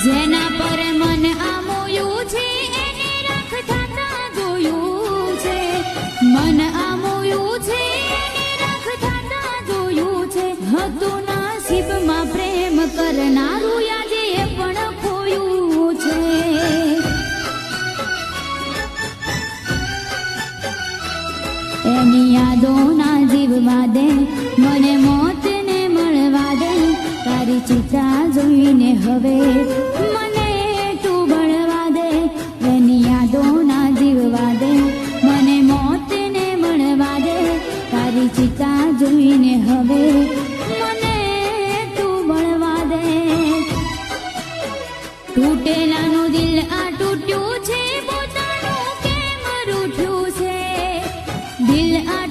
જેના પર મન આમોયું છે એને રાખ થતા જોયું છે, મન આમોયું છે એને રાખ થતા જોયું છે. હતું નસીબમાં પ્રેમ કરનારું આજે પણ ખોયું છે. એની યાદો ના જીવવા દે, મને મોત ને મળવા દે. તારી ચિતા જોઈને હવે મને તું ભણવા દે. એની યાદો ના જીવવા દે, મને મોત ને મળવા દે. તારી ચિતા જોઈને હવે મને તું ભણવા દે. તૂટેલાનું દિલ આ તૂટ્યું છે, પોતાનું કેમ રૂઠ્યું છે. દિલ આ